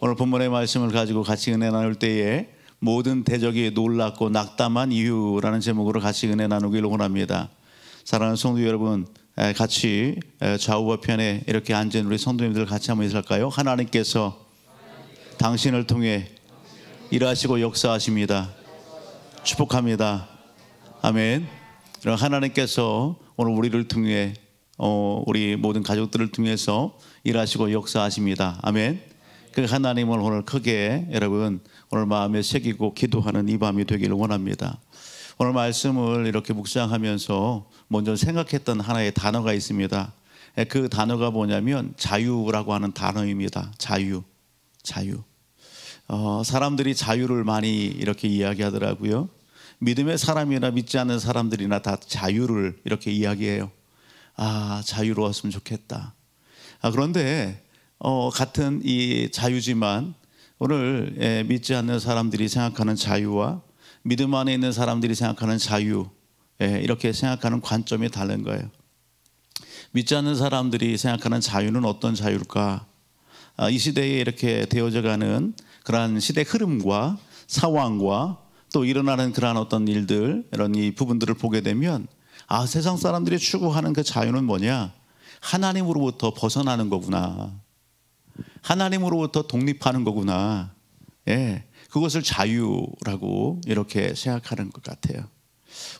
오늘 본문의 말씀을 가지고 같이 은혜 나눌 때에 모든 대적이 놀랍고 낙담한 이유라는 제목으로 같이 은혜 나누기를 원합니다. 사랑하는 성도 여러분, 같이 좌우와 편에 이렇게 앉은 우리 성도님들 같이 한번 인사할까요? 하나님께서 당신을 통해 일하시고 역사하십니다. 축복합니다. 아멘. 하나님께서 오늘 우리를 통해 우리 모든 가족들을 통해서 일하시고 역사하십니다. 아멘. 그 하나님을 오늘 크게 여러분 오늘 마음에 새기고 기도하는 이 밤이 되기를 원합니다. 오늘 말씀을 이렇게 묵상하면서 먼저 생각했던 하나의 단어가 있습니다. 그 단어가 뭐냐면 자유라고 하는 단어입니다. 자유. 사람들이 자유를 많이 이렇게 이야기하더라고요. 믿음의 사람이나 믿지 않는 사람들이나 다 자유를 이렇게 이야기해요. 자유로웠으면 좋겠다. 그런데 같은 이 자유지만 오늘 믿지 않는 사람들이 생각하는 자유와 믿음 안에 있는 사람들이 생각하는 자유, 이렇게 생각하는 관점이 다른 거예요. 믿지 않는 사람들이 생각하는 자유는 어떤 자유일까? 이 시대에 이렇게 되어져가는 그러한 시대 흐름과 상황과 또 일어나는 그러한 어떤 일들, 이런 이 부분들을 보게 되면 세상 사람들이 추구하는 그 자유는 뭐냐? 하나님으로부터 벗어나는 거구나. 하나님으로부터 독립하는 거구나. 그것을 자유라고 이렇게 생각하는 것 같아요.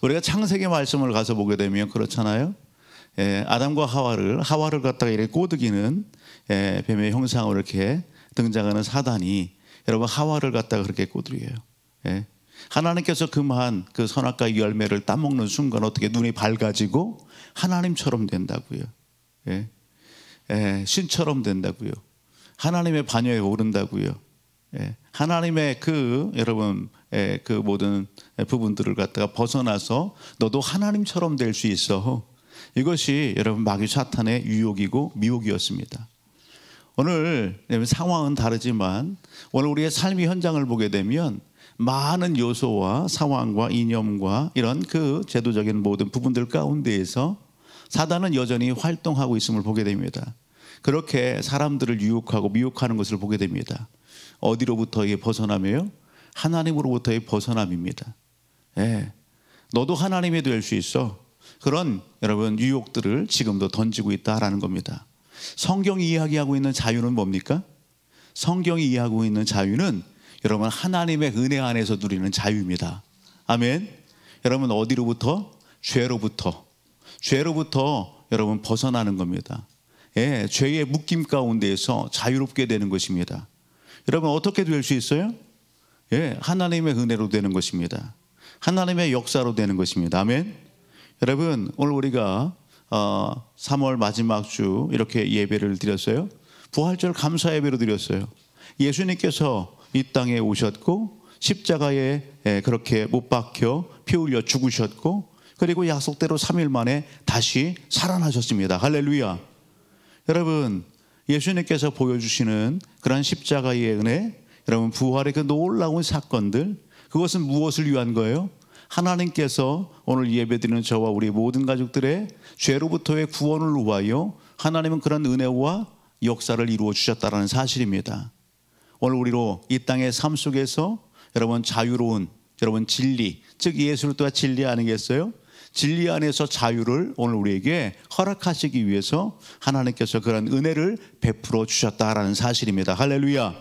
우리가 창세기 말씀을 가서 보게 되면 그렇잖아요. 아담과 하와를 갖다가 이렇게 꼬드기는 뱀의 형상으로 이렇게 등장하는 사단이 여러분 하와를 갖다가 그렇게 꼬드려요. 하나님께서 금한 그 선악과의 열매를 따먹는 순간 어떻게 눈이 밝아지고 하나님처럼 된다고요. 신처럼 된다고요. 하나님의 반열에 오른다고요. 하나님의 여러분 그 모든 부분들을 갖다가 벗어나서 너도 하나님처럼 될 수 있어. 이것이 여러분 마귀 사탄의 유혹이고 미혹이었습니다. 오늘 상황은 다르지만 오늘 우리의 삶의 현장을 보게 되면 많은 요소와 상황과 이념과 이런 그 제도적인 모든 부분들 가운데에서 사단은 여전히 활동하고 있음을 보게 됩니다. 그렇게 사람들을 유혹하고 미혹하는 것을 보게 됩니다. 어디로부터의 벗어남이에요? 하나님으로부터의 벗어남입니다. 너도 하나님이 될 수 있어. 그런 여러분 유혹들을 지금도 던지고 있다라는 겁니다. 성경이 이야기하고 있는 자유는 뭡니까? 성경이 이야기하고 있는 자유는 여러분 하나님의 은혜 안에서 누리는 자유입니다. 아멘. 여러분 어디로부터? 죄로부터 여러분 벗어나는 겁니다. 죄의 묶임 가운데에서 자유롭게 되는 것입니다. 여러분 어떻게 될 수 있어요? 하나님의 은혜로 되는 것입니다. 하나님의 역사로 되는 것입니다. 아멘. 여러분 오늘 우리가 3월 마지막 주 이렇게 예배를 드렸어요. 부활절 감사 예배로 드렸어요. 예수님께서 이 땅에 오셨고 십자가에 그렇게 못 박혀 피 흘려 죽으셨고 그리고 약속대로 3일 만에 다시 살아나셨습니다. 할렐루야. 여러분 예수님께서 보여주시는 그런 십자가의 은혜, 여러분 부활의 그 놀라운 사건들, 그것은 무엇을 위한 거예요? 하나님께서 오늘 예배드리는 저와 우리 모든 가족들의 죄로부터의 구원을 위하여 하나님은 그런 은혜와 역사를 이루어 주셨다는 사실입니다. 오늘 우리로 이 땅의 삶 속에서 여러분 자유로운 여러분 진리, 즉 예수 그리스도가 진리 아니겠어요? 진리 안에서 자유를 오늘 우리에게 허락하시기 위해서 하나님께서 그런 은혜를 베풀어 주셨다라는 사실입니다. 할렐루야.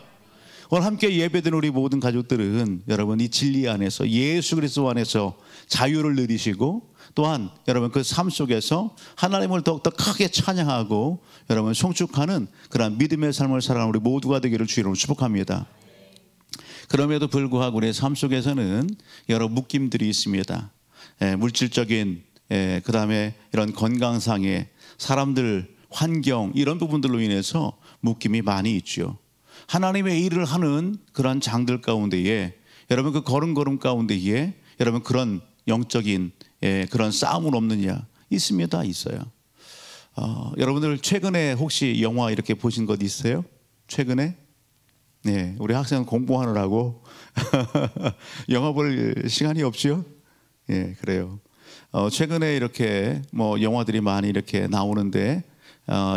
오늘 함께 예배드린 우리 모든 가족들은 여러분 이 진리 안에서 예수 그리스도 안에서 자유를 누리시고 또한 여러분 그 삶 속에서 하나님을 더욱더 크게 찬양하고 여러분 송축하는 그런 믿음의 삶을 살아가는 우리 모두가 되기를 주의로 축복합니다. 그럼에도 불구하고 우리의 삶 속에서는 여러 묶임들이 있습니다. 물질적인 그 다음에 이런 건강상의 사람들 환경 이런 부분들로 인해서 묶임이 많이 있죠. 하나님의 일을 하는 그런 장들 가운데에 여러분 그 걸음걸음 가운데에 여러분 그런 영적인 그런 싸움은 없느냐? 있습니다. 있어요. 여러분들 최근에 혹시 영화 이렇게 보신 것 있어요? 최근에? 네, 우리 학생 공부하느라고 영화 볼 시간이 없지요? 그래요. 최근에 이렇게 뭐 영화들이 많이 이렇게 나오는데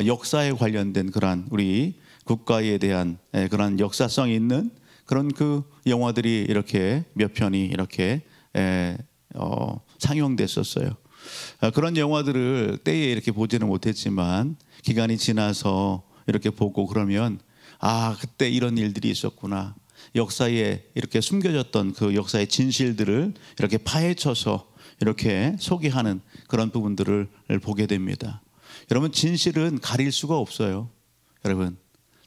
역사에 관련된 그런 우리 국가에 대한 그런 역사성이 있는 그런 그 영화들이 이렇게 몇 편이 이렇게 상영됐었어요. 그런 영화들을 때에 이렇게 보지는 못했지만 기간이 지나서 이렇게 보고 그러면 아, 그때 이런 일들이 있었구나. 역사에 이렇게 숨겨졌던 그 역사의 진실들을 이렇게 파헤쳐서 이렇게 소개하는 그런 부분들을 보게 됩니다. 여러분, 진실은 가릴 수가 없어요. 여러분,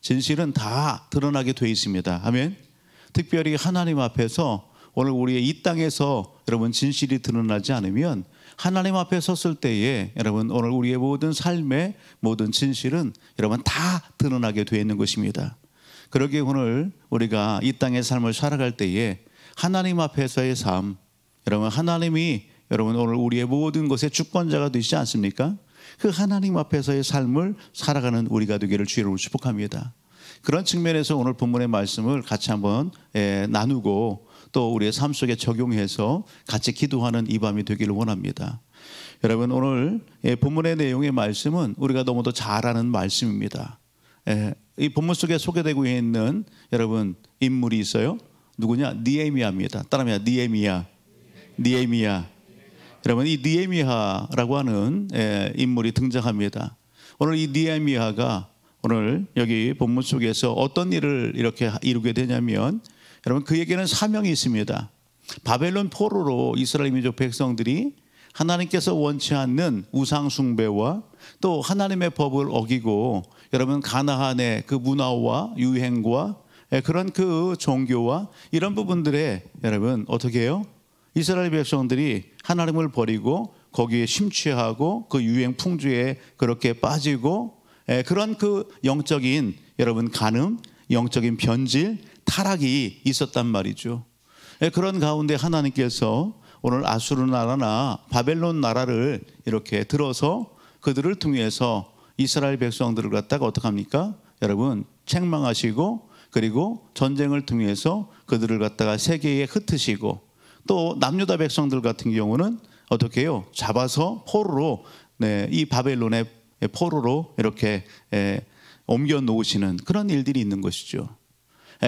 진실은 다 드러나게 돼 있습니다. 아멘. 특별히 하나님 앞에서 오늘 우리의 이 땅에서 여러분 진실이 드러나지 않으면 하나님 앞에 섰을 때에 여러분 오늘 우리의 모든 삶의 모든 진실은 여러분 다 드러나게 되어 있는 것입니다. 그러기에 오늘 우리가 이 땅의 삶을 살아갈 때에 하나님 앞에서의 삶, 여러분 하나님이 여러분 오늘 우리의 모든 것의 주권자가 되시지 않습니까? 그 하나님 앞에서의 삶을 살아가는 우리가 되기를 주의로 축복합니다. 그런 측면에서 오늘 본문의 말씀을 같이 한번 나누고 또 우리의 삶 속에 적용해서 같이 기도하는 이 밤이 되기를 원합니다. 여러분, 오늘 본문의 내용의 말씀은 우리가 너무도 잘 아는 말씀입니다. 이 본문 속에 소개되고 있는 여러분 인물이 있어요. 누구냐? 느헤미야입니다. 따라합니다. 느헤미야. 여러분, 이 느헤미야라고 하는 인물이 등장합니다. 오늘 이 느헤미야가 오늘 여기 본문 속에서 어떤 일을 이렇게 이루게 되냐면 여러분, 그에게는 사명이 있습니다. 바벨론 포로로 이스라엘 민족 백성들이 하나님께서 원치 않는 우상 숭배와 또 하나님의 법을 어기고 여러분 가나안의 그 문화와 유행과 그런 그 종교와 이런 부분들에 여러분 어떻게 해요? 이스라엘 백성들이 하나님을 버리고 거기에 심취하고 그 유행 풍조에 그렇게 빠지고 그런 그 영적인 여러분 간음, 영적인 변질, 타락이 있었단 말이죠. 그런 가운데 하나님께서 오늘 아수르 나라나 바벨론 나라를 이렇게 들어서 그들을 통해서 이스라엘 백성들을 갖다가 어떻게 합니까? 여러분 책망하시고 그리고 전쟁을 통해서 그들을 갖다가 세계에 흩으시고 또 남유다 백성들 같은 경우는 어떻게 해요? 잡아서 포로로 이 바벨론의 포로로 이렇게 옮겨 놓으시는 그런 일들이 있는 것이죠.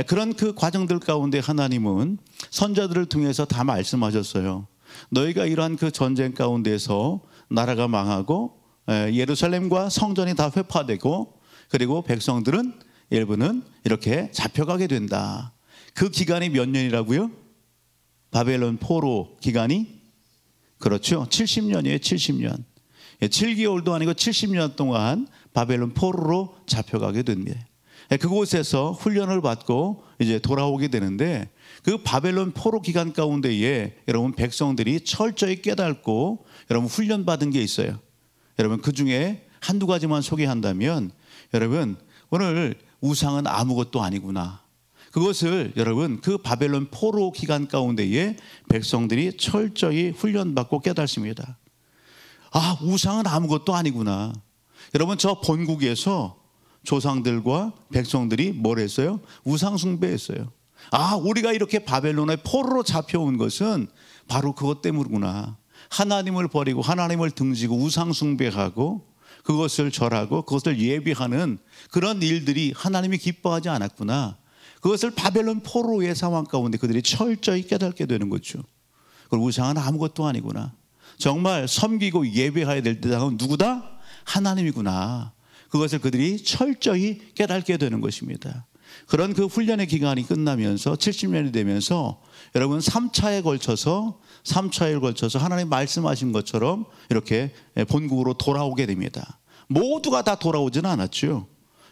그런 그 과정들 가운데 하나님은 선자들을 통해서 다 말씀하셨어요. 너희가 이러한 그 전쟁 가운데서 나라가 망하고 예루살렘과 성전이 다 회파되고 그리고 백성들은 일부는 이렇게 잡혀가게 된다. 그 기간이 몇 년이라고요? 바벨론 포로 기간이 그렇죠. 70년이에요. 70년. 7개월도 아니고 70년 동안 바벨론 포로로 잡혀가게 됩니다. 그곳에서 훈련을 받고 이제 돌아오게 되는데 그 바벨론 포로 기간 가운데에 여러분 백성들이 철저히 깨닫고 여러분 훈련받은 게 있어요. 여러분 그 중에 한두 가지만 소개한다면 여러분 오늘 우상은 아무것도 아니구나. 그것을 여러분 그 바벨론 포로 기간 가운데에 백성들이 철저히 훈련받고 깨닫습니다. 아, 우상은 아무것도 아니구나. 여러분 저 본국에서 조상들과 백성들이 뭘 했어요? 우상 숭배했어요. 아, 우리가 이렇게 바벨론의 포로로 잡혀온 것은 바로 그것 때문이구나. 하나님을 버리고 하나님을 등지고 우상 숭배하고 그것을 절하고 그것을 예비하는 그런 일들이 하나님이 기뻐하지 않았구나. 그것을 바벨론 포로의 상황 가운데 그들이 철저히 깨닫게 되는 거죠. 그리고 우상은 아무것도 아니구나. 정말 섬기고 예배해야 될 때는 누구다? 하나님이구나. 그것을 그들이 철저히 깨닫게 되는 것입니다. 그런 그 훈련의 기간이 끝나면서 70년이 되면서 여러분 3차에 걸쳐서 하나님 말씀하신 것처럼 이렇게 본국으로 돌아오게 됩니다. 모두가 다 돌아오지는 않았죠.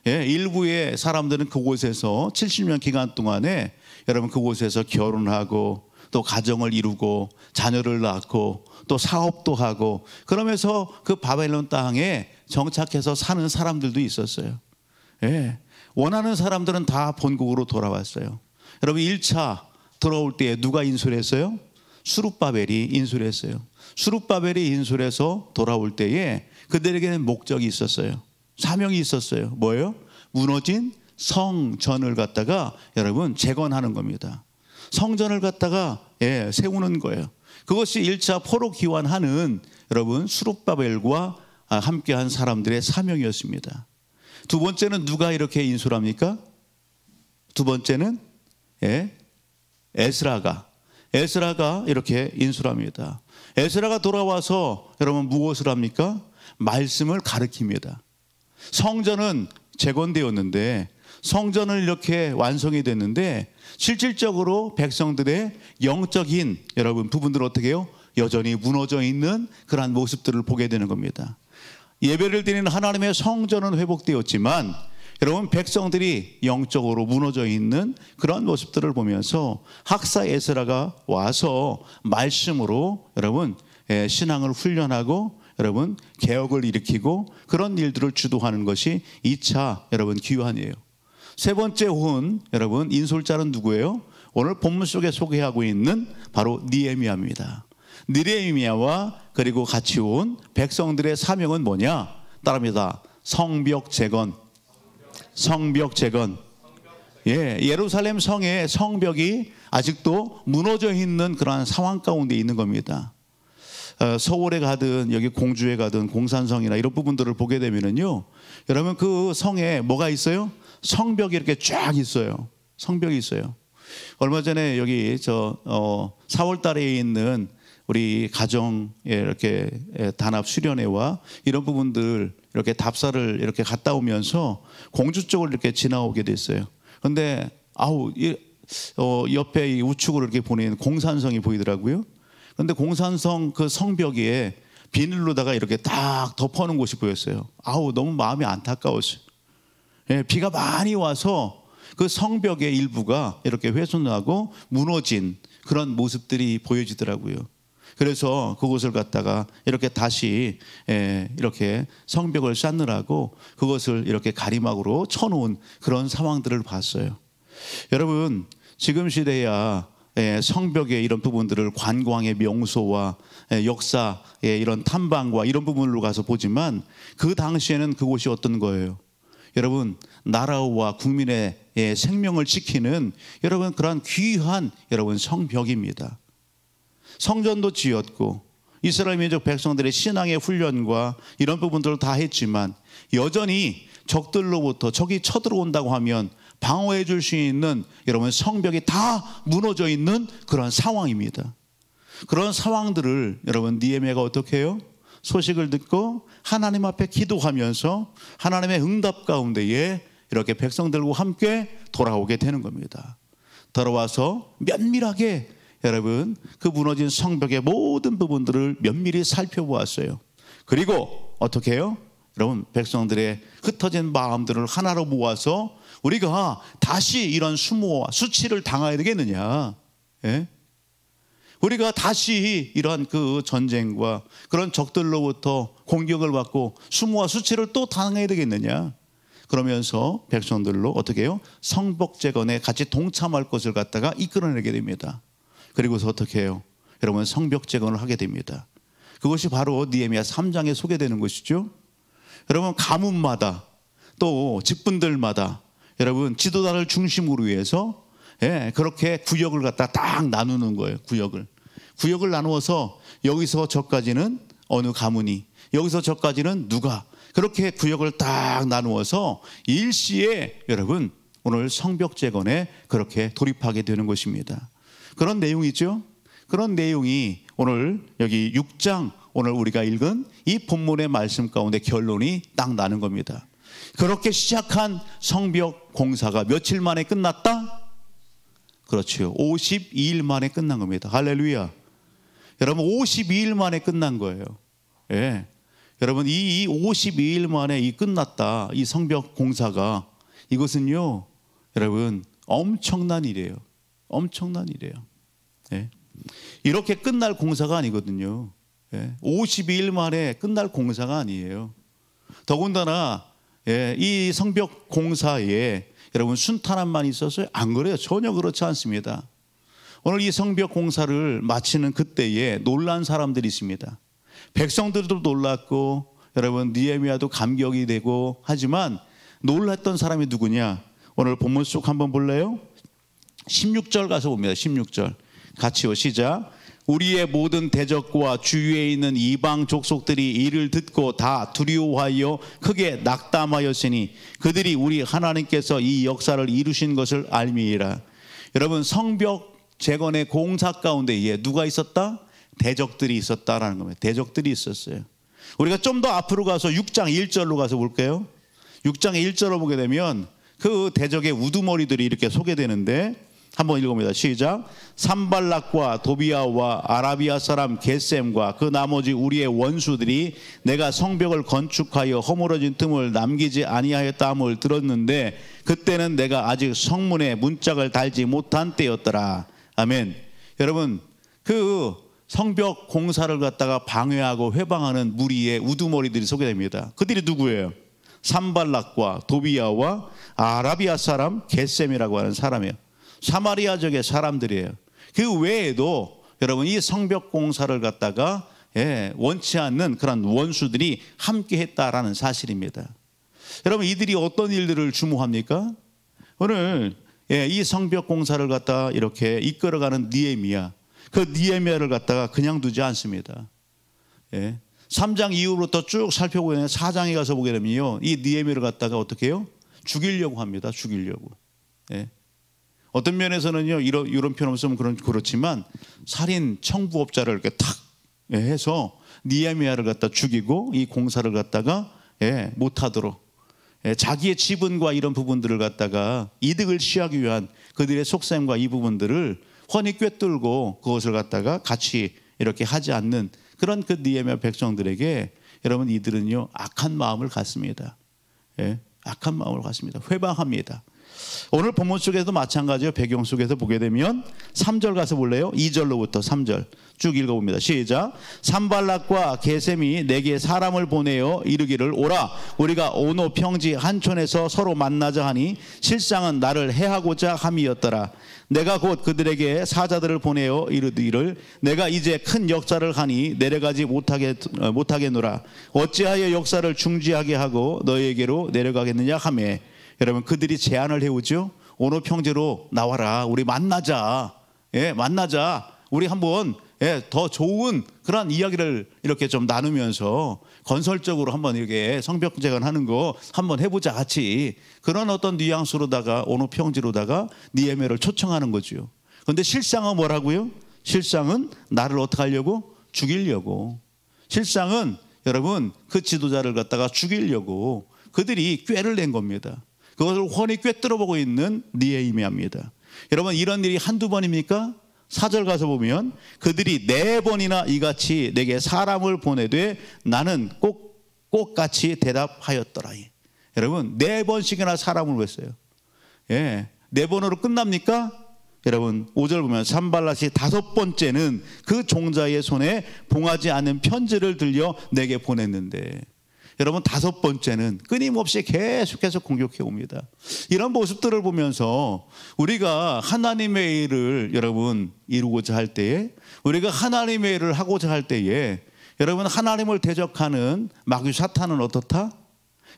일부의 사람들은 그곳에서 70년 기간 동안에 여러분 그곳에서 결혼하고 또 가정을 이루고 자녀를 낳고 또 사업도 하고 그러면서 그 바벨론 땅에 정착해서 사는 사람들도 있었어요. 원하는 사람들은 다 본국으로 돌아왔어요. 여러분 1차 들어올 때 누가 인수를 했어요? 수룹바벨이 인수를 했어요. 수룹바벨이 인수해서 돌아올 때에 그들에게는 목적이 있었어요. 사명이 있었어요. 뭐예요? 무너진 성전을 갖다가 여러분 재건하는 겁니다. 성전을 갖다가 세우는 거예요. 그것이 1차 포로 기환하는 여러분 수룹바벨과 함께한 사람들의 사명이었습니다. 두 번째는 누가 이렇게 인수를 합니까? 두 번째는 에스라가 이렇게 인수를 합니다. 에스라가 돌아와서 여러분 무엇을 합니까? 말씀을 가르칩니다. 성전은 재건되었는데, 성전은 이렇게 완성이 됐는데 실질적으로 백성들의 영적인 여러분 부분들 어떻게 해요? 여전히 무너져 있는 그러한 모습들을 보게 되는 겁니다. 예배를 드리는 하나님의 성전은 회복되었지만 여러분 백성들이 영적으로 무너져 있는 그런 모습들을 보면서 학사 에스라가 와서 말씀으로 여러분 신앙을 훈련하고 여러분 개혁을 일으키고 그런 일들을 주도하는 것이 2차 여러분 귀환이에요. 세 번째 혼 여러분 인솔자는 누구예요? 오늘 본문 속에 소개하고 있는 바로 느헤미야입니다. 느헤미야와 그리고 같이 온 백성들의 사명은 뭐냐? 따라합니다. 성벽 재건. 예루살렘 성의 성벽이 아직도 무너져 있는 그러한 상황 가운데 있는 겁니다. 서울에 가든 여기 공주에 가든 공산성이나 이런 부분들을 보게 되면은요, 여러분 그 성에 뭐가 있어요? 성벽이 이렇게 쫙 있어요. 성벽이 있어요. 얼마 전에 여기 4월 달에 있는 우리 가정에 이렇게 단합 수련회와 이런 부분들 이렇게 답사를 이렇게 갔다 오면서 공주 쪽을 이렇게 지나오게 됐어요. 그런데 옆에 이 우측으로 이렇게 보내는 공산성이 보이더라고요. 그런데 공산성 그 성벽에 비닐로다가 이렇게 딱 덮어놓은 곳이 보였어요. 너무 마음이 안타까웠어요. 비가 많이 와서 그 성벽의 일부가 이렇게 훼손하고 무너진 그런 모습들이 보여지더라고요. 그래서 그곳을 갖다가 이렇게 다시 이렇게 성벽을 쌓느라고 그것을 이렇게 가리막으로 쳐놓은 그런 상황들을 봤어요. 여러분 지금 시대야 성벽의 이런 부분들을 관광의 명소와 역사의 이런 탐방과 이런 부분으로 가서 보지만 그 당시에는 그곳이 어떤 거예요? 여러분 나라와 국민의 생명을 지키는 여러분 그러한 귀한 여러분 성벽입니다. 성전도 지었고 이스라엘 민족 백성들의 신앙의 훈련과 이런 부분들을 다 했지만 여전히 적들로부터 적이 쳐들어온다고 하면 방어해 줄 수 있는 여러분 성벽이 다 무너져 있는 그런 상황입니다. 그런 상황들을 여러분 느헤미야가 어떻게 해요? 소식을 듣고 하나님 앞에 기도하면서 하나님의 응답 가운데에 이렇게 백성들과 함께 돌아오게 되는 겁니다. 돌아와서 면밀하게 여러분 그 무너진 성벽의 모든 부분들을 면밀히 살펴보았어요. 그리고 어떻게 해요? 여러분 백성들의 흩어진 마음들을 하나로 모아서 우리가 다시 이런 수모와 수치를 당해야 되겠느냐? 우리가 다시 이러한 그 전쟁과 그런 적들로부터 공격을 받고 수모와 수치를 또 당해야 되겠느냐? 그러면서 백성들로 어떻게 해요? 성벽 재건에 같이 동참할 것을 갖다가 이끌어내게 됩니다. 그리고서 어떻게 해요? 여러분 성벽 재건을 하게 됩니다. 그것이 바로 느헤미야 3장에 소개되는 것이죠. 여러분 가문마다 또 직분들마다 여러분 지도자를 중심으로 해서 그렇게 구역을 갖다 딱 나누는 거예요. 구역을 나누어서 여기서 저까지는 어느 가문이, 여기서 저까지는 누가, 그렇게 구역을 딱 나누어서 일시에 여러분 오늘 성벽 재건에 그렇게 돌입하게 되는 것입니다. 그런 내용이죠. 그런 내용이 오늘 여기 6장 오늘 우리가 읽은 이 본문의 말씀 가운데 결론이 딱 나는 겁니다. 그렇게 시작한 성벽 공사가 며칠 만에 끝났다? 그렇죠. 52일 만에 끝난 겁니다. 할렐루야. 여러분 52일 만에 끝난 거예요. 여러분 이 52일 만에 이 끝났다. 이 성벽 공사가 이것은요 여러분 엄청난 일이에요. 엄청난 일이에요. 이렇게 끝날 공사가 아니거든요. 52일 만에 끝날 공사가 아니에요. 더군다나 이 성벽 공사에 여러분 순탄함만 있어서요? 안 그래요. 전혀 그렇지 않습니다. 오늘 이 성벽 공사를 마치는 그때에 놀란 사람들이 있습니다. 백성들도 놀랐고 여러분 느헤미야도 감격이 되고 하지만 놀랐던 사람이 누구냐? 오늘 본문 속 한번 볼래요? 16절 가서 봅니다. 16절 같이요. 시작. 우리의 모든 대적과 주위에 있는 이방 족속들이 이를 듣고 다 두려워하여 크게 낙담하였으니 그들이 우리 하나님께서 이 역사를 이루신 것을 알미이라. 여러분, 성벽 재건의 공사 가운데에 누가 있었다? 대적들이 있었다라는 겁니다. 대적들이 있었어요. 우리가 좀 더 앞으로 가서 6장 1절로 가서 볼까요? 6장 1절로 보게 되면 그 대적의 우두머리들이 이렇게 소개되는데 한번 읽어봅니다. 시작. 산발락과 도비아와 아라비아 사람 겟셈과 그 나머지 우리의 원수들이 내가 성벽을 건축하여 허물어진 틈을 남기지 아니하였다함을 들었는데 그때는 내가 아직 성문에 문짝을 달지 못한 때였더라. 아멘. 여러분, 그 성벽 공사를 갖다가 방해하고 회방하는 무리의 우두머리들이 소개됩니다. 그들이 누구예요? 산발락과 도비아와 아라비아 사람 겟셈이라고 하는 사람이에요. 사마리아족의 사람들이에요. 그 외에도 여러분 이 성벽 공사를 갖다가 원치 않는 그런 원수들이 함께 했다라는 사실입니다. 여러분, 이들이 어떤 일들을 주모합니까? 오늘 이 성벽 공사를 갖다가 이렇게 이끌어가는 느헤미야, 그 느헤미야를 갖다가 그냥 두지 않습니다. 3장 이후부터 쭉 살펴보면 4장에 가서 보게 되면요, 이 느헤미야를 갖다가 어떻게 해요? 죽이려고 합니다. 죽이려고. 어떤 면에서는요, 이런 표현을 쓰면 그렇지만 살인 청부업자를 이렇게 탁 해서 느헤미야를 갖다 죽이고 이 공사를 갖다가 못하도록 자기의 지분과 이런 부분들을 갖다가 이득을 취하기 위한 그들의 속셈과 이 부분들을 훤히 꿰뚫고 그것을 갖다가 같이 이렇게 하지 않는 그런 그 느헤미야 백성들에게 여러분, 이들은요 악한 마음을 갖습니다. 악한 마음을 갖습니다. 회방합니다. 오늘 본문 속에서도 마찬가지예요. 배경 속에서 보게 되면 3절 가서 볼래요? 2절로부터 3절 쭉 읽어봅니다. 시작. 산발락과 게셈이 내게 사람을 보내어 이르기를 오라 우리가 오노 평지 한촌에서 서로 만나자 하니 실상은 나를 해하고자 함이었더라. 내가 곧 그들에게 사자들을 보내어 이르기를 내가 이제 큰 역사를 하니 내려가지 못하겠노라. 어찌하여 역사를 중지하게 하고 너희에게로 내려가겠느냐 하매. 여러분, 그들이 제안을 해오죠. 오노 평지로 나와라. 우리 만나자. 만나자. 우리 한번 더 좋은 그런 이야기를 이렇게 좀 나누면서 건설적으로 한번 이렇게 성벽 재건하는 거 한번 해보자 같이. 그런 어떤 뉘앙스로다가 오노 평지로다가 느헤미야를 초청하는 거죠. 그런데 실상은 뭐라고요? 실상은 나를 어떻게 하려고? 죽이려고. 실상은 여러분 그 지도자를 갖다가 죽이려고 그들이 꾀를 낸 겁니다. 그것을 훤히 꿰뚫어보고 있는 느헤미야입니다. 여러분, 이런 일이 한두 번입니까? 4절 가서 보면 그들이 4번이나 이같이 내게 사람을 보내되 나는 꼭같이 대답하였더라. 여러분, 4번씩이나 사람을 보냈어요. 4번으로 끝납니까? 여러분, 5절 보면 산발락이 5번째는 그 종자의 손에 봉하지 않은 편지를 들려 내게 보냈는데, 여러분 5번째는 끊임없이 계속해서 공격해 옵니다. 이런 모습들을 보면서 우리가 하나님의 일을 여러분 이루고자 할 때에, 우리가 하나님의 일을 하고자 할 때에 여러분 하나님을 대적하는 마귀 사탄은 어떻다?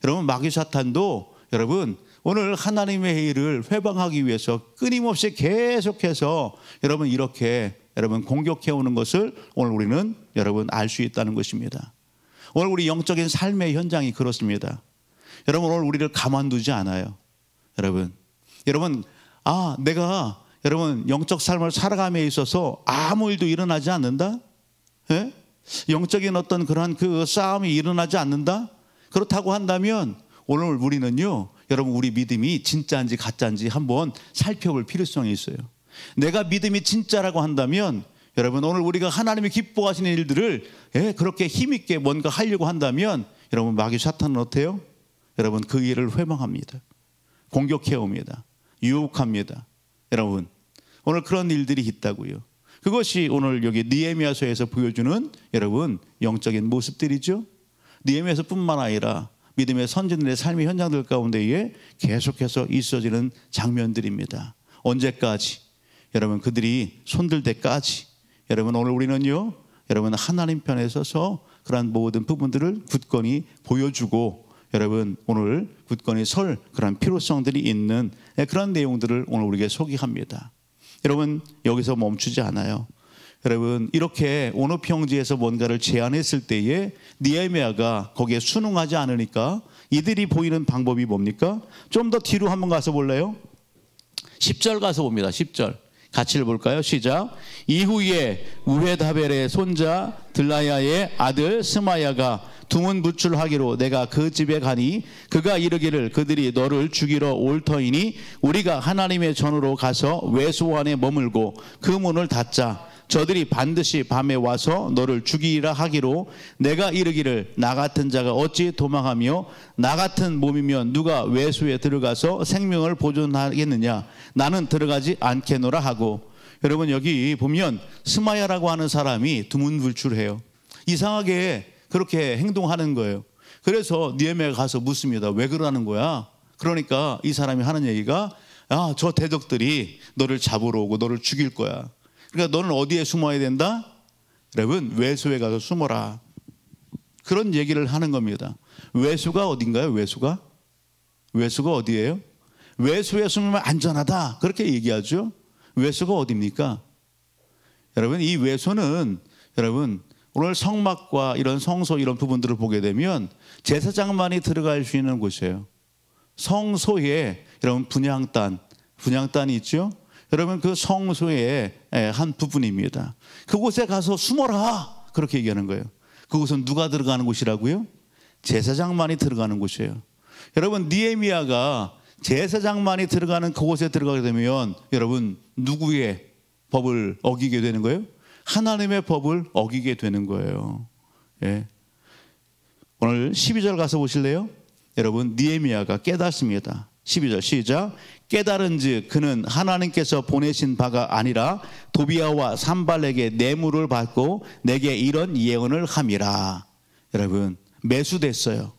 여러분, 마귀 사탄도 여러분 오늘 하나님의 일을 회방하기 위해서 끊임없이 계속해서 여러분 이렇게 여러분 공격해 오는 것을 오늘 우리는 여러분 알 수 있다는 것입니다. 오늘 우리 영적인 삶의 현장이 그렇습니다. 여러분, 오늘 우리를 가만두지 않아요. 여러분, 내가 여러분 영적 삶을 살아감에 있어서 아무 일도 일어나지 않는다? 영적인 어떤 그러한 그 싸움이 일어나지 않는다? 그렇다고 한다면 오늘 우리는요, 여러분 우리 믿음이 진짜인지 가짜인지 한번 살펴볼 필요성이 있어요. 내가 믿음이 진짜라고 한다면 여러분, 오늘 우리가 하나님이 기뻐하시는 일들을 그렇게 힘있게 뭔가 하려고 한다면 여러분, 마귀 사탄은 어때요? 여러분, 그 일을 회방합니다. 공격해 옵니다. 유혹합니다. 여러분, 오늘 그런 일들이 있다고요. 그것이 오늘 여기 느헤미야서에서 보여주는 여러분 영적인 모습들이죠. 느헤미야서 뿐만 아니라 믿음의 선진들의 삶의 현장들 가운데에 계속해서 있어지는 장면들입니다. 언제까지? 여러분, 그들이 손들 때까지. 여러분, 오늘 우리는요, 여러분 하나님 편에 서서 그러한 모든 부분들을 굳건히 보여주고 여러분 오늘 굳건히 설 그런 필요성들이 있는 그런 내용들을 오늘 우리에게 소개합니다. 여러분, 여기서 멈추지 않아요. 여러분 이렇게 온오평지에서 뭔가를 제안했을 때에 느헤미야가 거기에 순응하지 않으니까 이들이 보이는 방법이 뭡니까? 좀 더 뒤로 한번 가서 볼래요? 10절 가서 봅니다. 10절 같이 볼까요? 시작. 이후에 우헤다벨의 손자 들라야의 아들 스마야가 두문불출하기로 내가 그 집에 가니 그가 이르기를 그들이 너를 죽이러 올 터이니 우리가 하나님의 전으로 가서 외소 안에 머물고 그 문을 닫자. 저들이 반드시 밤에 와서 너를 죽이리라 하기로 내가 이르기를 나 같은 자가 어찌 도망하며 나 같은 몸이면 누가 외소에 들어가서 생명을 보존하겠느냐. 나는 들어가지 않겠노라 하고. 여러분 여기 보면 스마야라고 하는 사람이 두문불출해요. 이상하게 그렇게 행동하는 거예요. 그래서 느헤미야가 가서 묻습니다. 왜 그러는 거야? 그러니까 이 사람이 하는 얘기가 저 대적들이 너를 잡으러 오고 너를 죽일 거야. 그러니까 너는 어디에 숨어야 된다? 여러분 외소에 가서 숨어라. 그런 얘기를 하는 겁니다. 외소가 어딘가요? 외소가 어디예요? 외소에 숨으면 안전하다 그렇게 얘기하죠. 외소가 어디입니까? 여러분 이 외소는 여러분 오늘 성막과 이런 성소 이런 부분들을 보게 되면 제사장만이 들어갈 수 있는 곳이에요. 성소에 여러분 분향단이 있죠. 여러분 그 성소의 한 부분입니다. 그곳에 가서 숨어라 그렇게 얘기하는 거예요. 그곳은 누가 들어가는 곳이라고요? 제사장만이 들어가는 곳이에요. 여러분 느헤미야가 제사장만이 들어가는 그곳에 들어가게 되면 여러분 누구의 법을 어기게 되는 거예요? 하나님의 법을 어기게 되는 거예요. 예. 오늘 12절 가서 보실래요? 여러분 느헤미야가 깨닫습니다. 12절 시작. 깨달은즉 그는 하나님께서 보내신 바가 아니라 도비야와 산발에게 뇌물을 받고 내게 이런 예언을 함이라. 여러분 매수됐어요.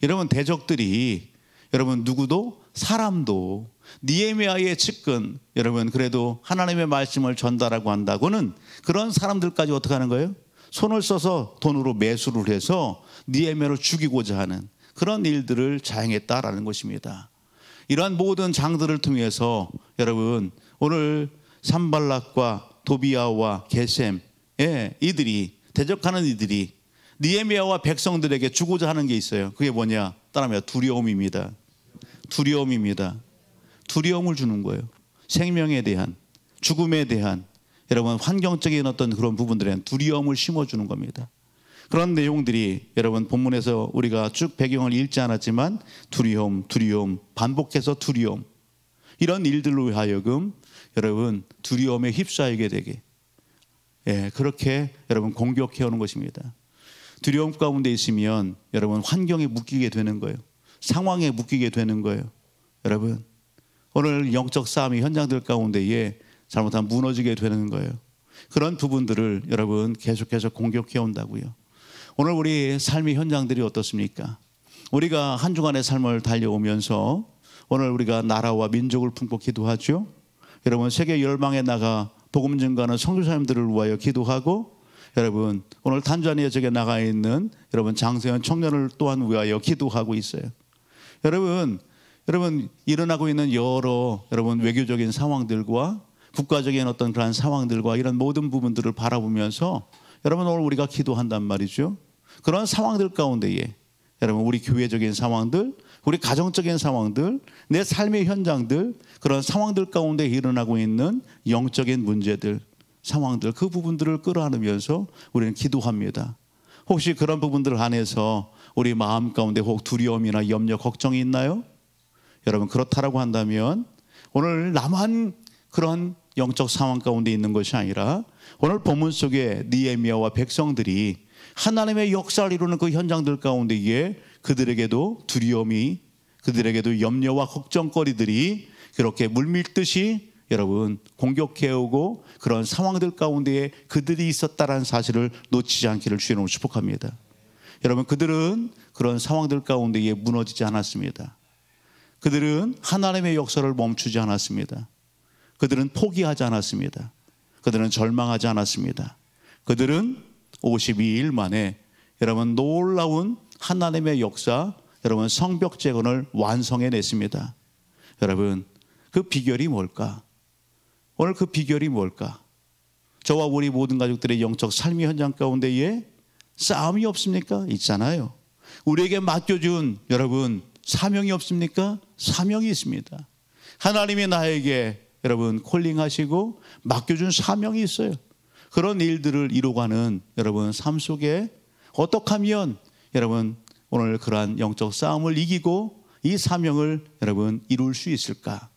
여러분 대적들이 여러분 누구도 사람도 느헤미야의 측근 여러분 그래도 하나님의 말씀을 전달하고 한다고는 그런 사람들까지 어떻게 하는 거예요? 손을 써서 돈으로 매수를 해서 느헤미야를 죽이고자 하는 그런 일들을 자행했다라는 것입니다. 이러한 모든 장들을 통해서 여러분 오늘 산발락과 도비야와 게셈 이들이 대적하는 이들이 느헤미야와 백성들에게 주고자 하는 게 있어요. 그게 뭐냐? 따라하면 두려움입니다. 두려움을 주는 거예요. 생명에 대한 죽음에 대한 여러분 환경적인 어떤 그런 부분들에 대한 두려움을 심어주는 겁니다. 그런 내용들이 여러분 본문에서 우리가 쭉 배경을 읽지 않았지만 두려움 반복해서 두려움 이런 일들로 하여금 여러분 두려움에 휩싸이게 되게 그렇게 여러분 공격해오는 것입니다. 두려움 가운데 있으면 여러분 환경에 묶이게 되는 거예요. 상황에 묶이게 되는 거예요. 여러분 오늘 영적 싸움의 현장들 가운데에 잘못하면 무너지게 되는 거예요. 그런 부분들을 여러분 계속해서 공격해 온다고요. 오늘 우리 삶의 현장들이 어떻습니까? 우리가 한 주간의 삶을 달려오면서 오늘 우리가 나라와 민족을 품고 기도하죠. 여러분 세계 열방에 나가 복음 증거하는 선교사님들을 위하여 기도하고 여러분 오늘 탄자니아 지역에 나가 있는 여러분 장세현 청년을 또한 위하여 기도하고 있어요. 여러분 일어나고 있는 여러 여러분 외교적인 상황들과 국가적인 어떤 그런 상황들과 이런 모든 부분들을 바라보면서 여러분 오늘 우리가 기도한단 말이죠. 그런 상황들 가운데에 여러분 우리 교회적인 상황들, 우리 가정적인 상황들, 내 삶의 현장들 그런 상황들 가운데 일어나고 있는 영적인 문제들, 상황들 그 부분들을 끌어안으면서 우리는 기도합니다. 혹시 그런 부분들 안에서 우리 마음 가운데 혹 두려움이나 염려, 걱정이 있나요? 여러분 그렇다라고 한다면 오늘 나만 그런 영적 상황 가운데 있는 것이 아니라 오늘 본문 속에 느헤미야와 백성들이 하나님의 역사를 이루는 그 현장들 가운데에 그들에게도 두려움이 그들에게도 염려와 걱정거리들이 그렇게 물밀듯이 여러분 공격해오고 그런 상황들 가운데에 그들이 있었다라는 사실을 놓치지 않기를 주의 이름으로 축복합니다. 여러분 그들은 그런 상황들 가운데에 무너지지 않았습니다. 그들은 하나님의 역사를 멈추지 않았습니다. 그들은 포기하지 않았습니다. 그들은 절망하지 않았습니다. 그들은 52일 만에 여러분 놀라운 하나님의 역사 여러분 성벽 재건을 완성해냈습니다. 여러분 그 비결이 뭘까? 오늘 그 비결이 뭘까? 저와 우리 모든 가족들의 영적 삶의 현장 가운데에 싸움이 없습니까? 있잖아요. 우리에게 맡겨준 여러분 사명이 없습니까? 사명이 있습니다. 하나님이 나에게 여러분 콜링하시고 맡겨준 사명이 있어요. 그런 일들을 이루어가는 여러분 삶 속에 어떻게 하면 여러분 오늘 그러한 영적 싸움을 이기고 이 사명을 여러분 이룰 수 있을까?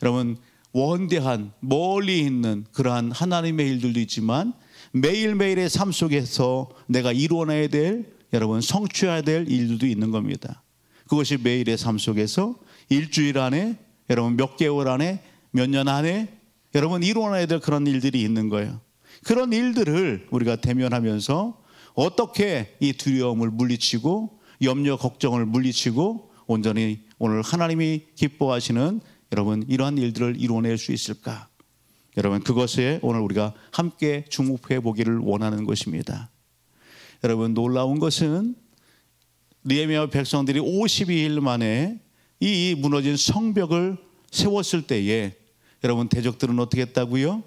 여러분 원대한 멀리 있는 그러한 하나님의 일들도 있지만 매일매일의 삶 속에서 내가 이루어내야 될 여러분 성취해야 될 일들도 있는 겁니다. 그것이 매일의 삶 속에서 일주일 안에 여러분 몇 개월 안에 몇 년 안에 여러분 이루어내야 될 그런 일들이 있는 거예요. 그런 일들을 우리가 대면하면서 어떻게 이 두려움을 물리치고 염려 걱정을 물리치고 온전히 오늘 하나님이 기뻐하시는 여러분 이러한 일들을 이루어낼 수 있을까? 여러분 그것에 오늘 우리가 함께 주목해 보기를 원하는 것입니다. 여러분 놀라운 것은 느헤미야 백성들이 52일 만에 이 무너진 성벽을 세웠을 때에 여러분 대적들은 어떻게 했다고요?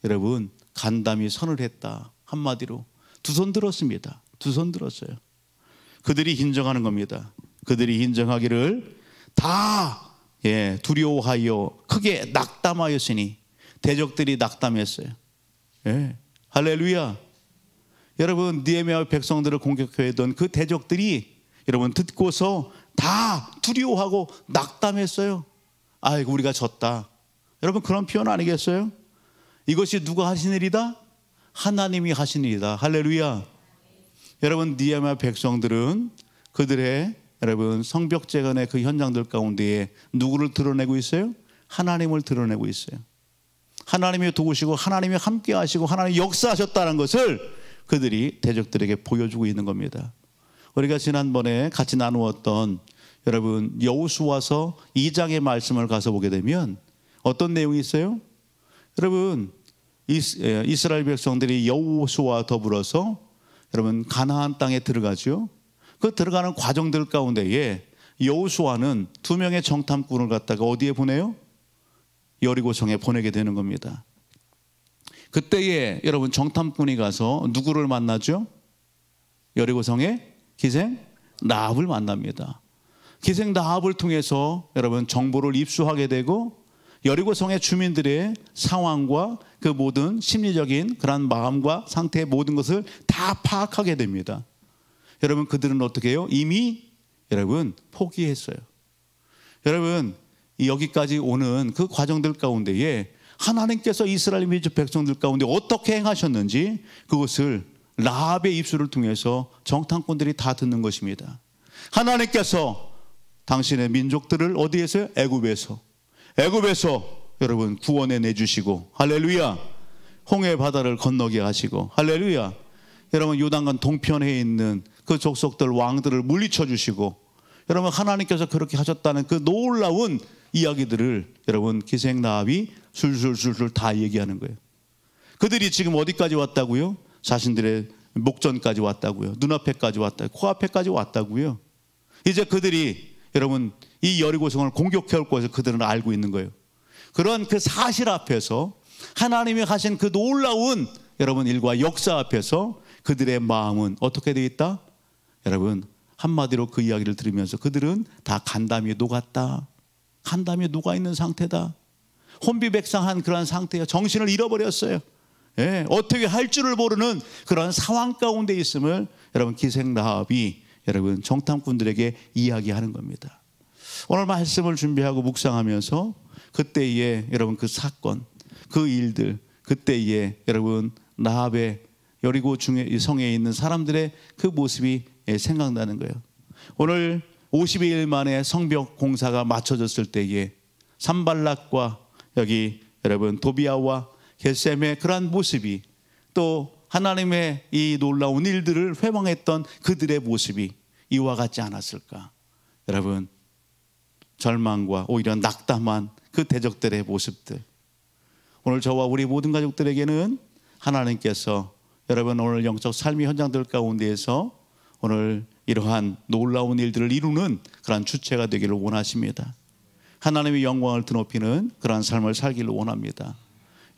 여러분 간담이 선을 했다. 한마디로 두 손 들었습니다. 두 손 들었어요. 그들이 인정하는 겁니다. 그들이 인정하기를 다 두려워하여 크게 낙담하였으니 대적들이 낙담했어요. 할렐루야. 여러분 느헤미야 백성들을 공격했던 그 대적들이 여러분 듣고서 다 두려워하고 낙담했어요. 아이고 우리가 졌다. 여러분 그런 표현 아니겠어요? 이것이 누가 하신 일이다? 하나님이 하신 일이다. 할렐루야. 여러분 느헤미야 백성들은 그들의 여러분 성벽 재건의 그 현장들 가운데에 누구를 드러내고 있어요? 하나님을 드러내고 있어요. 하나님이 도우시고 하나님이 함께 하시고 하나님이 역사하셨다는 것을 그들이 대적들에게 보여주고 있는 겁니다. 우리가 지난번에 같이 나누었던 여러분 여호수아서 2장의 말씀을 가서 보게 되면 어떤 내용이 있어요? 여러분 이스라엘 백성들이 여호수아와 더불어서 여러분 가나안 땅에 들어가죠. 그 들어가는 과정들 가운데에 여호수아는 2명의 정탐꾼을 갖다가 어디에 보내요? 여리고성에 보내게 되는 겁니다. 그때에 여러분 정탐꾼이 가서 누구를 만나죠? 여리고성의 기생 라합을 만납니다. 기생 라합을 통해서 여러분 정보를 입수하게 되고 여리고성의 주민들의 상황과 그 모든 심리적인 그런 마음과 상태의 모든 것을 다 파악하게 됩니다. 여러분 그들은 어떻게 해요? 이미 여러분 포기했어요. 여러분 여기까지 오는 그 과정들 가운데에 하나님께서 이스라엘 민족 백성들 가운데 어떻게 행하셨는지 그것을 라합의 입술을 통해서 정탐꾼들이 다 듣는 것입니다. 하나님께서 당신의 민족들을 어디에서요? 애굽에서 여러분 구원해 내주시고 할렐루야. 홍해 바다를 건너게 하시고 할렐루야. 여러분 요단강 동편에 있는 그 족속들 왕들을 물리쳐 주시고 여러분 하나님께서 그렇게 하셨다는 그 놀라운 이야기들을 여러분 기생 라합이 술술술술 다 얘기하는 거예요. 그들이 지금 어디까지 왔다고요? 자신들의 목전까지 왔다고요. 눈앞에까지 왔다고요. 코앞에까지 왔다고요. 이제 그들이 여러분 이 여리고성을 공격해 올 것을 그들은 알고 있는 거예요. 그런 그 사실 앞에서 하나님이 하신 그 놀라운 여러분 일과 역사 앞에서 그들의 마음은 어떻게 되어 있다? 여러분 한마디로 그 이야기를 들으면서 그들은 다 간담이 녹았다. 간담이 녹아있는 상태다. 혼비백상한 그런 상태야. 정신을 잃어버렸어요. 어떻게 할 줄을 모르는 그런 상황 가운데 있음을 여러분 기생 라합이 여러분 정탐꾼들에게 이야기하는 겁니다. 오늘 말씀을 준비하고 묵상하면서 그때의 여러분 그 사건, 그 일들, 그때의 여러분 라합의 여리고 중에 성에 있는 사람들의 그 모습이 생각나는 거예요. 오늘 52일 만에 성벽 공사가 마쳐졌을 때에 산발락과 여기 여러분 도비아와 겟셈의 그러한 모습이 또 하나님의 이 놀라운 일들을 회방했던 그들의 모습이 이와 같지 않았을까? 여러분 절망과 오히려 낙담한 그 대적들의 모습들. 오늘 저와 우리 모든 가족들에게는 하나님께서 여러분 오늘 영적 삶의 현장들 가운데에서 오늘 이러한 놀라운 일들을 이루는 그러한 주체가 되기를 원하십니다. 하나님의 영광을 드높이는 그러한 삶을 살기를 원합니다.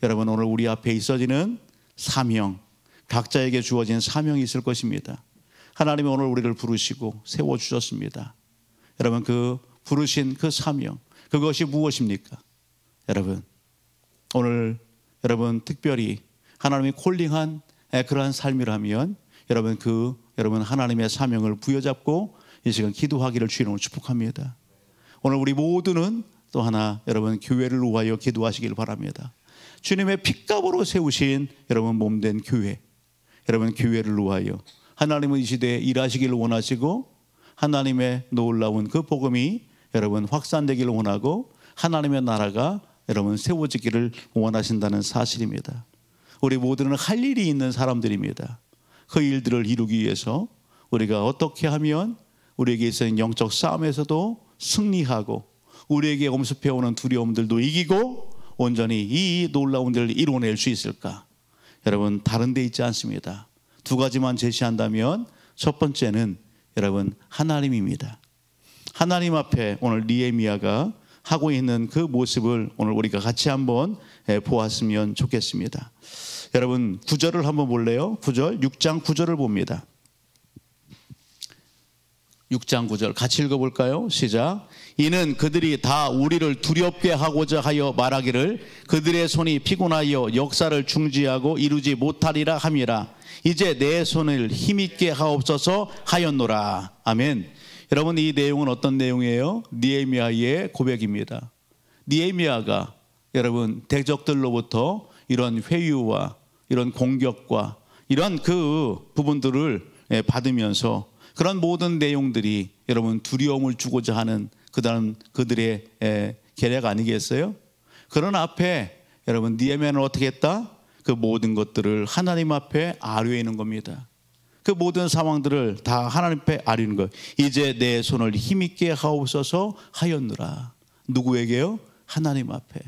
여러분 오늘 우리 앞에 있어지는 사명, 각자에게 주어진 사명이 있을 것입니다. 하나님이 오늘 우리를 부르시고 세워주셨습니다. 여러분, 그 부르신 그 사명, 그것이 무엇입니까? 여러분, 오늘 여러분 특별히 하나님이 콜링한 그러한 삶이라면 여러분 하나님의 사명을 부여잡고 이 시간 기도하기를 주님으로 축복합니다. 오늘 우리 모두는 또 하나 여러분 교회를 위하여 기도하시길 바랍니다. 주님의 핏값으로 세우신 여러분 몸된 교회, 여러분 교회를 위하여 하나님은 이 시대에 일하시기를 원하시고 하나님의 놀라운 그 복음이 여러분 확산되기를 원하고 하나님의 나라가 여러분 세워지기를 원하신다는 사실입니다. 우리 모두는 할 일이 있는 사람들입니다. 그 일들을 이루기 위해서 우리가 어떻게 하면 우리에게 있는 영적 싸움에서도 승리하고 우리에게 엄습해오는 두려움들도 이기고 온전히 이 놀라운 일을 이뤄낼 수 있을까? 여러분 다른 데 있지 않습니다. 두 가지만 제시한다면 첫 번째는 여러분 하나님입니다. 하나님 앞에 오늘 느헤미야가 하고 있는 그 모습을 오늘 우리가 같이 한번 보았으면 좋겠습니다. 여러분 9절을 한번 볼래요? 9절, 6장 9절을 봅니다. 6장 9절 같이 읽어볼까요? 시작. 이는 그들이 다 우리를 두렵게 하고자 하여 말하기를 그들의 손이 피곤하여 역사를 중지하고 이루지 못하리라 함이라. 이제 내 손을 힘있게 하옵소서 하였노라. 아멘. 여러분 이 내용은 어떤 내용이에요? 느헤미야의 고백입니다. 느헤미야가 여러분 대적들로부터 이런 회유와 이런 공격과 이런 그 부분들을 받으면서 그런 모든 내용들이 여러분 두려움을 주고자 하는 그들의 계략 아니겠어요? 그런 앞에 여러분 느헤미야는 어떻게 했다? 그 모든 것들을 하나님 앞에 아뢰는 겁니다. 그 모든 상황들을 다 하나님 앞에 아뢰는 거예요. 이제 내 손을 힘있게 하옵소서 하였노라. 누구에게요? 하나님 앞에.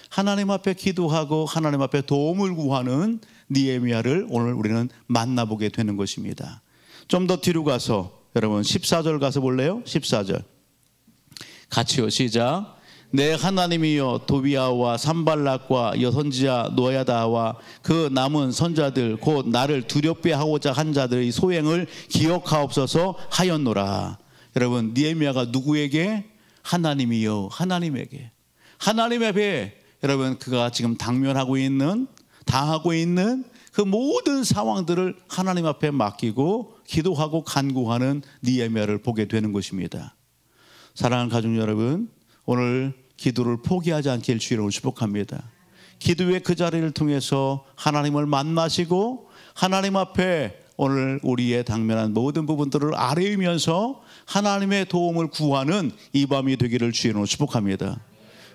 하나님 앞에 기도하고 하나님 앞에 도움을 구하는 느헤미야를 오늘 우리는 만나보게 되는 것입니다. 좀 더 뒤로 가서 여러분 14절 가서 볼래요? 14절 같이요. 시작. 내 하나님이여 도비아와 산발락과 여선지자 노야다와 그 남은 선자들 곧 나를 두렵게 하고자 한 자들의 소행을 기억하옵소서 하였노라. 여러분 느헤미야가 누구에게? 하나님이여 하나님에게. 하나님 앞에 여러분 그가 지금 당하고 있는 그 모든 상황들을 하나님 앞에 맡기고 기도하고 간구하는 느헤미야를 보게 되는 것입니다. 사랑하는 가족 여러분, 오늘 기도를 포기하지 않길 주님으로 축복합니다. 기도의 그 자리를 통해서 하나님을 만나시고 하나님 앞에 오늘 우리의 당면한 모든 부분들을 아뢰면서 하나님의 도움을 구하는 이 밤이 되기를 주님으로 축복합니다.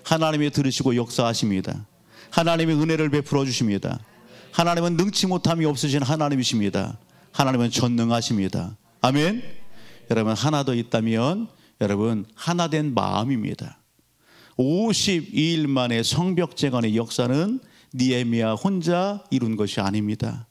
하나님이 들으시고 역사하십니다. 하나님의 은혜를 베풀어 주십니다. 하나님은 능치 못함이 없으신 하나님이십니다. 하나님은 전능하십니다. 아멘. 여러분 하나 더 있다면 여러분 하나된 마음입니다. 52일 만에 성벽재건의 역사는 느헤미야 혼자 이룬 것이 아닙니다.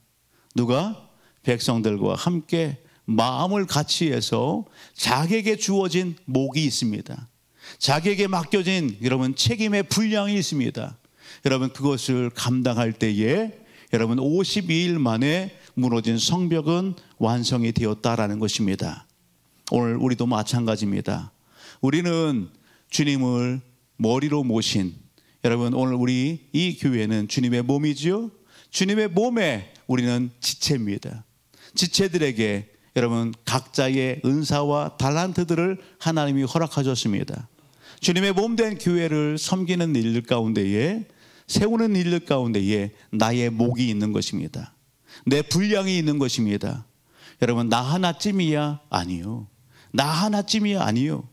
누가? 백성들과 함께 마음을 같이 해서 자기에게 주어진 몫이 있습니다. 자기에게 맡겨진 여러분 책임의 분량이 있습니다. 여러분 그것을 감당할 때에 여러분 52일 만에 무너진 성벽은 완성이 되었다라는 것입니다. 오늘 우리도 마찬가지입니다. 우리는 주님을 머리로 모신 여러분 오늘 우리 이 교회는 주님의 몸이지요. 주님의 몸에 우리는 지체입니다. 지체들에게 여러분 각자의 은사와 달란트들을 하나님이 허락하셨습니다. 주님의 몸된 교회를 섬기는 일 가운데에 세우는 일 가운데에 나의 몫이 있는 것입니다. 내 분량이 있는 것입니다. 여러분 나 하나쯤이야? 아니요. 나 하나쯤이야? 아니요.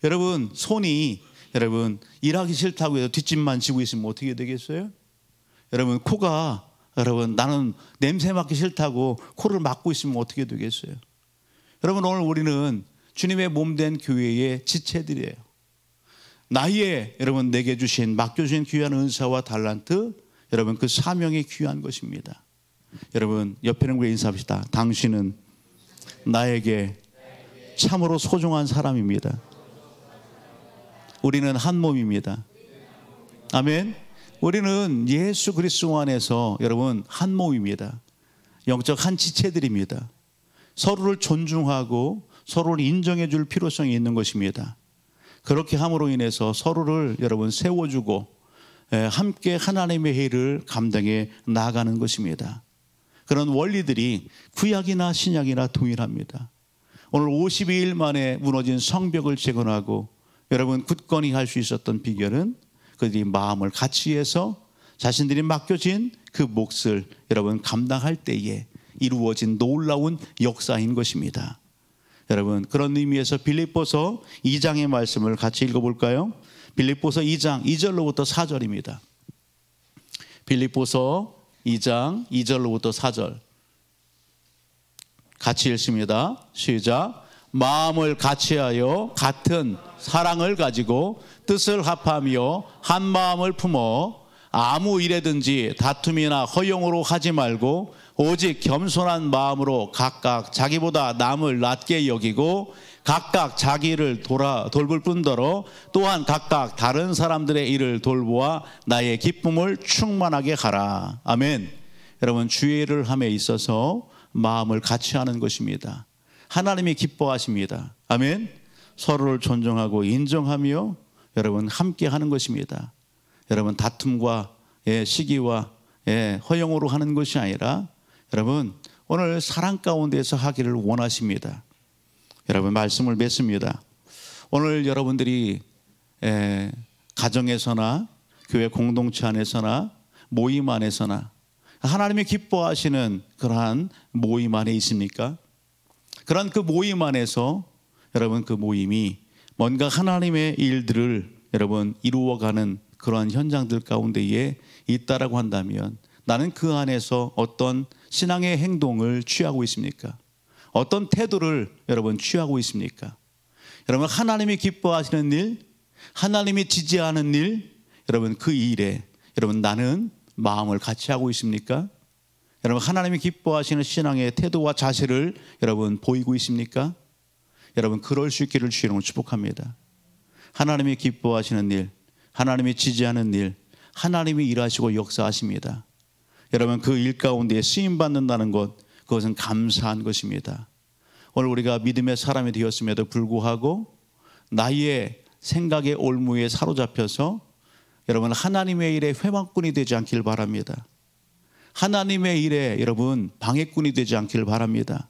여러분 손이 여러분 일하기 싫다고 해서 뒷짐만 지고 있으면 어떻게 되겠어요? 여러분 코가 여러분 나는 냄새 맡기 싫다고 코를 막고 있으면 어떻게 되겠어요? 여러분 오늘 우리는 주님의 몸된 교회의 지체들이에요. 나의 여러분 내게 주신 맡겨주신 귀한 은사와 달란트 여러분 그 사명이 귀한 것입니다. 여러분 옆에 있는 분과 인사합시다. 당신은 나에게 참으로 소중한 사람입니다. 우리는 한 몸입니다. 아멘. 우리는 예수 그리스도 안에서 여러분 한 몸입니다. 영적 한 지체들입니다. 서로를 존중하고 서로를 인정해 줄 필요성이 있는 것입니다. 그렇게 함으로 인해서 서로를 여러분 세워주고 함께 하나님의 일을 감당해 나아가는 것입니다. 그런 원리들이 구약이나 신약이나 동일합니다. 오늘 52일 만에 무너진 성벽을 재건하고 여러분 굳건히 할 수 있었던 비결은 그들이 마음을 같이 해서 자신들이 맡겨진 그 몫을 여러분 감당할 때에 이루어진 놀라운 역사인 것입니다. 여러분 그런 의미에서 빌립보서 2장의 말씀을 같이 읽어볼까요? 빌립보서 2장 2절로부터 4절입니다. 빌립보서 2장 2절로부터 4절 같이 읽습니다. 시작. 마음을 같이하여 같은 사랑을 가지고 뜻을 합하며 한 마음을 품어 아무 일에든지 다툼이나 허용으로 하지 말고 오직 겸손한 마음으로 각각 자기보다 남을 낮게 여기고 각각 자기를 돌볼 뿐더러 또한 각각 다른 사람들의 일을 돌보아 나의 기쁨을 충만하게 하라. 아멘. 여러분 주의 일을 함에 있어서 마음을 같이 하는 것입니다. 하나님이 기뻐하십니다. 아멘. 서로를 존중하고 인정하며 여러분 함께 하는 것입니다. 여러분 다툼과 시기와 허용으로 하는 것이 아니라 여러분 오늘 사랑 가운데서 하기를 원하십니다. 여러분 말씀을 맺습니다. 오늘 여러분들이 가정에서나 교회 공동체 안에서나 모임 안에서나 하나님이 기뻐하시는 그러한 모임 안에 있습니까? 그런 그 모임 안에서 여러분 그 모임이 뭔가 하나님의 일들을 여러분 이루어가는 그러한 현장들 가운데에 있다라고 한다면 나는 그 안에서 어떤 신앙의 행동을 취하고 있습니까? 어떤 태도를 여러분 취하고 있습니까? 여러분 하나님이 기뻐하시는 일, 하나님이 지지하는 일, 여러분 그 일에 여러분 나는 마음을 같이 하고 있습니까? 여러분 하나님이 기뻐하시는 신앙의 태도와 자세를 여러분 보이고 있습니까? 여러분 그럴 수 있기를 주님으로 축복합니다. 하나님이 기뻐하시는 일, 하나님이 지지하는 일, 하나님이 일하시고 역사하십니다. 여러분 그 일 가운데 쓰임받는다는 것, 그것은 감사한 것입니다. 오늘 우리가 믿음의 사람이 되었음에도 불구하고 나의 생각의 올무에 사로잡혀서 여러분 하나님의 일에 회방꾼이 되지 않길 바랍니다. 하나님의 일에 여러분 방해꾼이 되지 않길 바랍니다.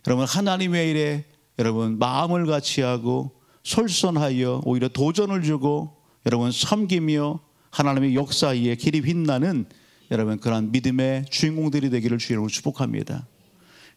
여러분 하나님의 일에 여러분 마음을 같이 하고 솔선하여 오히려 도전을 주고 여러분 섬기며 하나님의 역사에 길이 빛나는 여러분 그러한 믿음의 주인공들이 되기를 주님으로 축복합니다.